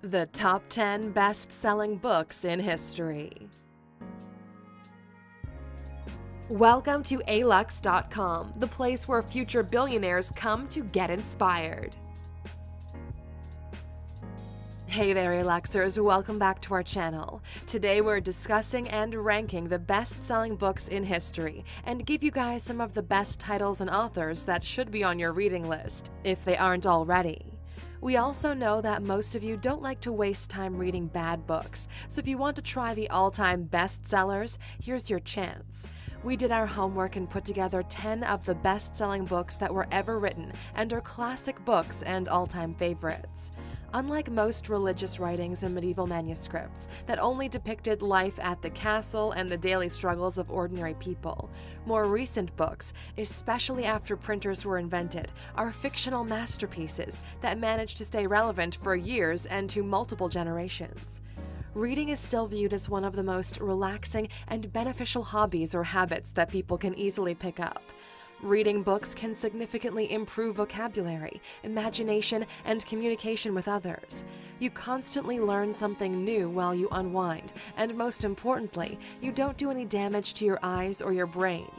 The top 10 best-selling books in history. Welcome to alux.com, the place where future billionaires come to get inspired. Hey there, Aluxers, welcome back to our channel. Today we're discussing and ranking the best-selling books in history and give you guys some of the best titles and authors that should be on your reading list, if they aren't already. We also know that most of you don't like to waste time reading bad books, so if you want to try the all-time bestsellers, here's your chance. We did our homework and put together 10 of the best-selling books that were ever written and are classic books and all-time favorites. Unlike most religious writings and medieval manuscripts that only depicted life at the castle and the daily struggles of ordinary people, more recent books, especially after printers were invented, are fictional masterpieces that manage to stay relevant for years and to multiple generations. Reading is still viewed as one of the most relaxing and beneficial hobbies or habits that people can easily pick up. Reading books can significantly improve vocabulary, imagination, and communication with others. You constantly learn something new while you unwind, and most importantly, you don't do any damage to your eyes or your brain.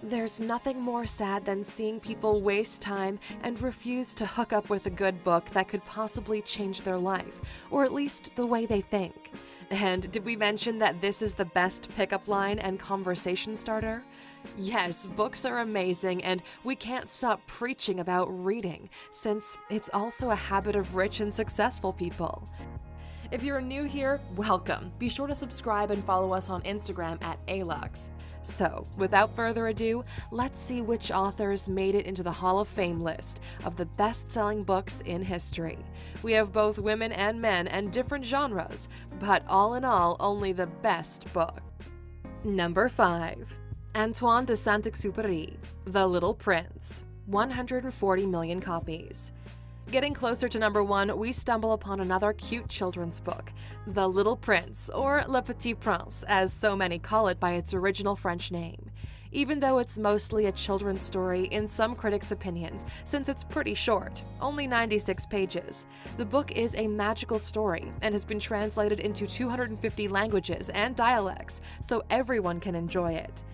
There's nothing more sad than seeing people waste time and refuse to hook up with a good book that could possibly change their life, or at least the way they think. And did we mention that this is the best pickup line and conversation starter? Yes, books are amazing, and we can't stop preaching about reading, since it's also a habit of rich and successful people. If you're new here, welcome. Be sure to subscribe and follow us on Instagram at Alux. So, without further ado, let's see which authors made it into the Hall of Fame list of the best-selling books in history. We have both women and men and different genres, but all in all, only the best book. Number 5. Antoine de Saint-Exupéry, The Little Prince, 140 million copies. Getting closer to number 1, we stumble upon another cute children's book, The Little Prince, or Le Petit Prince, as so many call it by its original French name. Even though it's mostly a children's story in some critics' opinions, since it's pretty short, only 96 pages, the book is a magical story and has been translated into 250 languages and dialects, so everyone can enjoy it.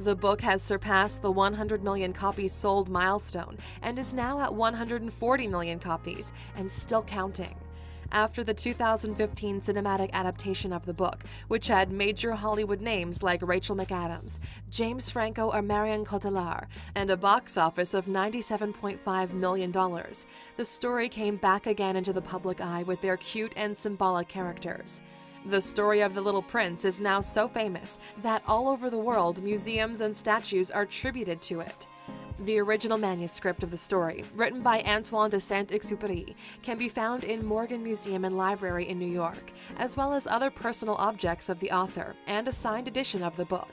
The book has surpassed the 100 million copies sold milestone and is now at 140 million copies and still counting. After the 2015 cinematic adaptation of the book, which had major Hollywood names like Rachel McAdams, James Franco or Marion Cotillard, and a box office of $97.5 million, the story came back again into the public eye with their cute and symbolic characters. The story of The Little Prince is now so famous that all over the world museums and statues are attributed to it. The original manuscript of the story, written by Antoine de Saint-Exupéry, can be found in Morgan Museum and Library in New York, as well as other personal objects of the author and a signed edition of the book.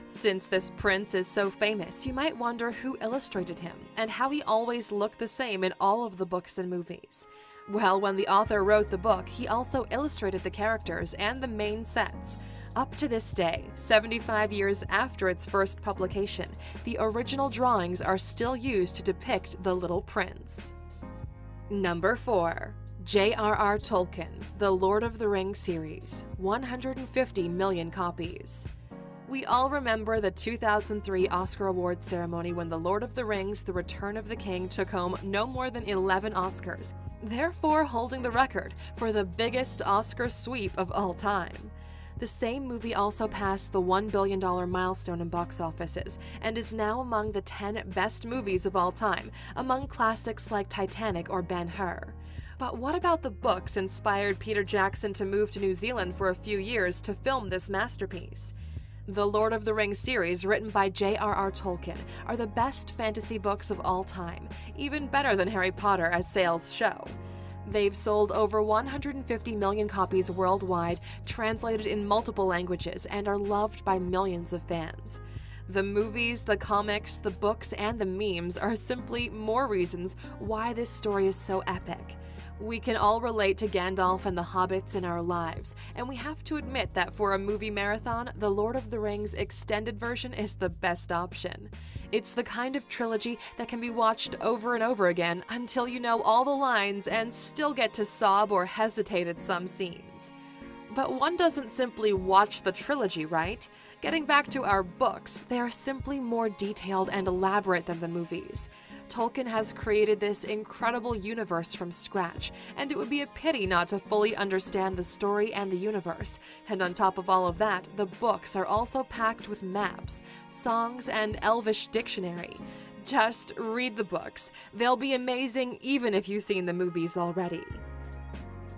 Since this prince is so famous, you might wonder who illustrated him and how he always looked the same in all of the books and movies. Well, when the author wrote the book, he also illustrated the characters and the main sets. Up to this day, 75 years after its first publication, the original drawings are still used to depict the Little Prince. Number 4. J.R.R. Tolkien, The Lord of the Rings series, 150 million copies. We all remember the 2003 Oscar Awards ceremony when The Lord of the Rings: The Return of the King took home no more than 11 Oscars, therefore holding the record for the biggest Oscar sweep of all time. The same movie also passed the $1 billion milestone in box offices and is now among the 10 best movies of all time, among classics like Titanic or Ben-Hur. But what about the books inspired Peter Jackson to move to New Zealand for a few years to film this masterpiece? The Lord of the Rings series, written by J.R.R. Tolkien, are the best fantasy books of all time, even better than Harry Potter as sales show. They've sold over 150 million copies worldwide, translated in multiple languages, and are loved by millions of fans. The movies, the comics, the books, and the memes are simply more reasons why this story is so epic. We can all relate to Gandalf and the hobbits in our lives, and we have to admit that for a movie marathon, The Lord of the Rings extended version is the best option. It's the kind of trilogy that can be watched over and over again until you know all the lines and still get to sob or hesitate at some scenes. But one doesn't simply watch the trilogy, right? Getting back to our books, they are simply more detailed and elaborate than the movies. Tolkien has created this incredible universe from scratch, and it would be a pity not to fully understand the story and the universe. And on top of all of that, the books are also packed with maps, songs, and Elvish dictionary. Just read the books. They'll be amazing even if you've seen the movies already.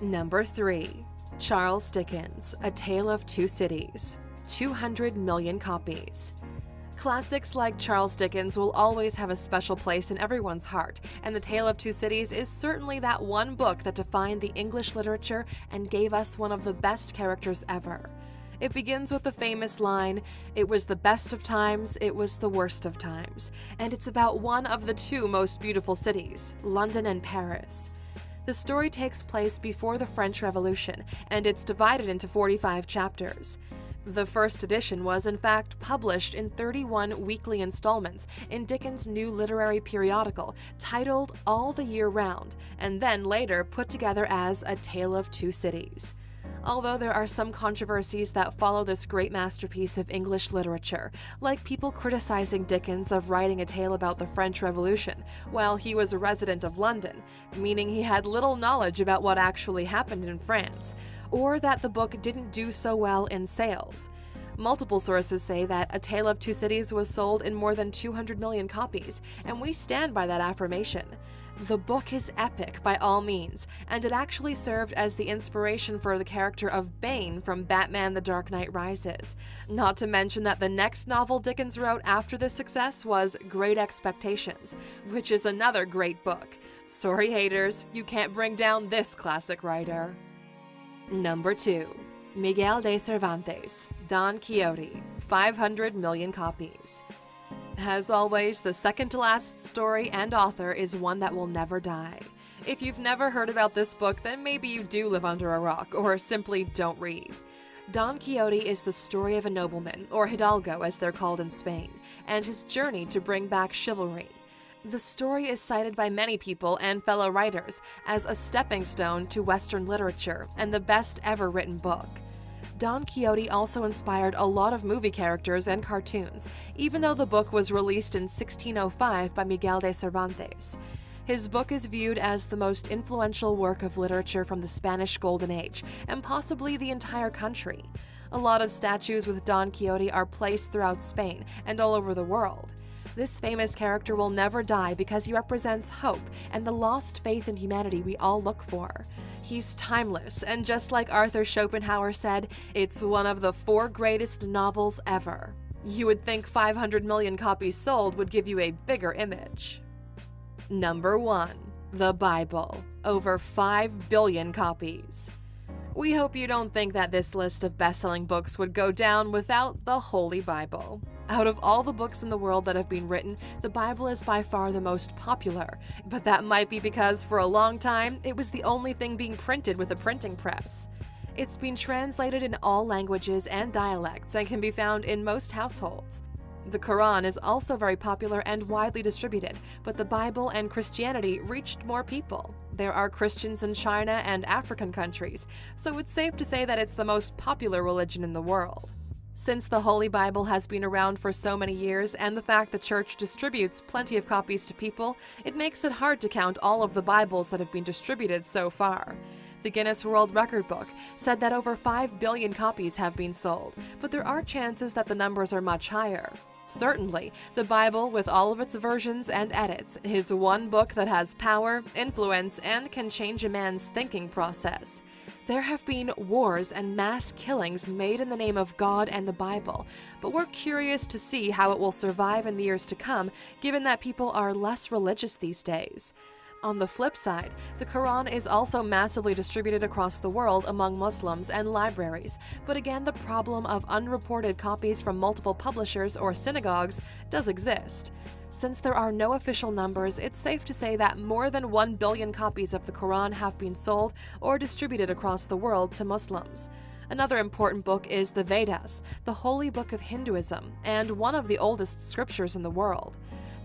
Number 3. Charles Dickens, A Tale of Two Cities. 200 million copies. Classics like Charles Dickens will always have a special place in everyone's heart, and The Tale of Two Cities is certainly that one book that defined the English literature and gave us one of the best characters ever. It begins with the famous line, "It was the best of times, it was the worst of times," and it's about one of the two most beautiful cities, London and Paris. The story takes place before the French Revolution, and it's divided into 45 chapters. The first edition was, in fact, published in 31 weekly installments in Dickens' new literary periodical titled All the Year Round, and then later put together as A Tale of Two Cities. Although there are some controversies that follow this great masterpiece of English literature, like people criticizing Dickens of writing a tale about the French Revolution while he was a resident of London, meaning he had little knowledge about what actually happened in France, or that the book didn't do so well in sales. Multiple sources say that A Tale of Two Cities was sold in more than 200 million copies, and we stand by that affirmation. The book is epic by all means, and it actually served as the inspiration for the character of Bane from Batman: The Dark Knight Rises. Not to mention that the next novel Dickens wrote after this success was Great Expectations, which is another great book. Sorry haters, you can't bring down this classic writer. Number 2. Miguel de Cervantes, Don Quixote, 500 million copies. As always, the second-to-last story and author is one that will never die. If you've never heard about this book, then maybe you do live under a rock, or simply don't read. Don Quixote is the story of a nobleman, or hidalgo as they're called in Spain, and his journey to bring back chivalry. The story is cited by many people and fellow writers as a stepping stone to Western literature and the best ever written book. Don Quixote also inspired a lot of movie characters and cartoons, even though the book was released in 1605 by Miguel de Cervantes. His book is viewed as the most influential work of literature from the Spanish Golden Age, and possibly the entire country. A lot of statues with Don Quixote are placed throughout Spain and all over the world. This famous character will never die because he represents hope and the lost faith in humanity we all look for. He's timeless, and just like Arthur Schopenhauer said, it's one of the 4 greatest novels ever. You would think 500 million copies sold would give you a bigger image. Number 1. The Bible. Over 5 billion copies. We hope you don't think that this list of best-selling books would go down without the Holy Bible. Out of all the books in the world that have been written, the Bible is by far the most popular, but that might be because for a long time, it was the only thing being printed with a printing press. It's been translated in all languages and dialects and can be found in most households. The Quran is also very popular and widely distributed, but the Bible and Christianity reached more people. There are Christians in China and African countries, so it's safe to say that it's the most popular religion in the world. Since the Holy Bible has been around for so many years, and the fact the Church distributes plenty of copies to people, it makes it hard to count all of the Bibles that have been distributed so far. The Guinness World Record book said that over 5 billion copies have been sold, but there are chances that the numbers are much higher. Certainly, the Bible, with all of its versions and edits, is one book that has power, influence, and can change a man's thinking process. There have been wars and mass killings made in the name of God and the Bible, but we're curious to see how it will survive in the years to come, given that people are less religious these days. On the flip side, the Quran is also massively distributed across the world among Muslims and libraries, but again, the problem of unreported copies from multiple publishers or synagogues does exist. Since there are no official numbers, it's safe to say that more than 1 billion copies of the Quran have been sold or distributed across the world to Muslims. Another important book is the Vedas, the holy book of Hinduism, and one of the oldest scriptures in the world.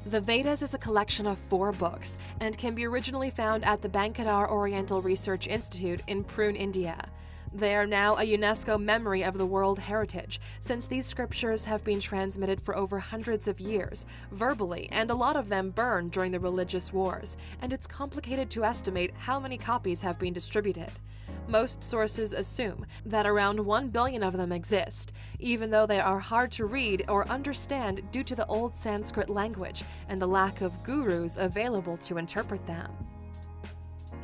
The Vedas is a collection of 4 books and can be originally found at the Bankadar Oriental Research Institute in Pune, India. They are now a UNESCO Memory of the World Heritage, since these scriptures have been transmitted for over hundreds of years, verbally, and a lot of them burned during the religious wars, and it's complicated to estimate how many copies have been distributed. Most sources assume that around 1 billion of them exist, even though they are hard to read or understand due to the old Sanskrit language and the lack of gurus available to interpret them.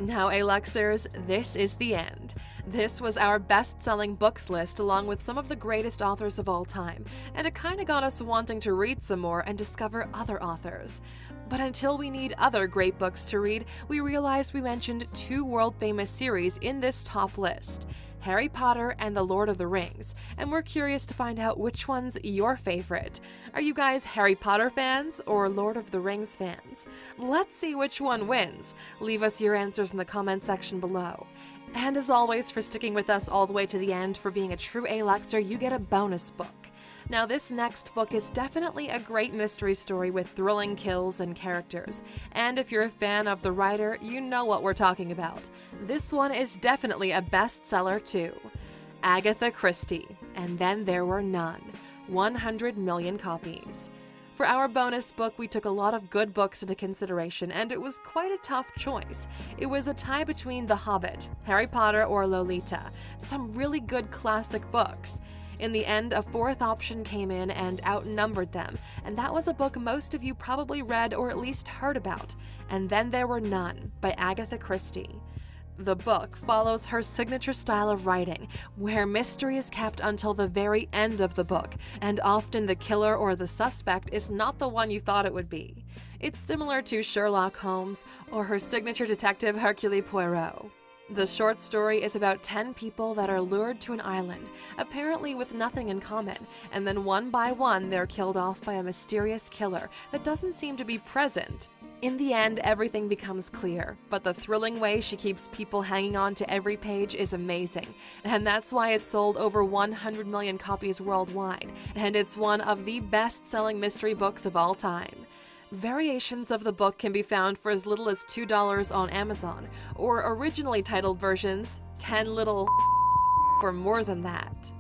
Now, Aluxers, this is the end. This was our best-selling books list along with some of the greatest authors of all time, and it kinda got us wanting to read some more and discover other authors. But until we need other great books to read, we realized we mentioned 2 world-famous series in this top list: Harry Potter and The Lord of the Rings, and we're curious to find out which one's your favorite. Are you guys Harry Potter fans or Lord of the Rings fans? Let's see which one wins. Leave us your answers in the comment section below. And as always, for sticking with us all the way to the end, for being a true Aluxer, you get a bonus book. Now, this next book is definitely a great mystery story with thrilling kills and characters. And if you're a fan of the writer, you know what we're talking about. This one is definitely a bestseller too. Agatha Christie, And Then There Were None. 100 million copies. For our bonus book, we took a lot of good books into consideration, and it was quite a tough choice. It was a tie between The Hobbit, Harry Potter, or Lolita. Some really good classic books. In the end, a 4th option came in and outnumbered them, and that was a book most of you probably read or at least heard about, And Then There Were None by Agatha Christie. The book follows her signature style of writing, where mystery is kept until the very end of the book, and often the killer or the suspect is not the one you thought it would be. It's similar to Sherlock Holmes or her signature detective Hercule Poirot. The short story is about 10 people that are lured to an island, apparently with nothing in common, and then one by one they're killed off by a mysterious killer that doesn't seem to be present. In the end, everything becomes clear, but the thrilling way she keeps people hanging on to every page is amazing, and that's why it sold over 100 million copies worldwide, and it's one of the best-selling mystery books of all time. Variations of the book can be found for as little as $2 on Amazon, or originally titled versions, 10 little for more than that.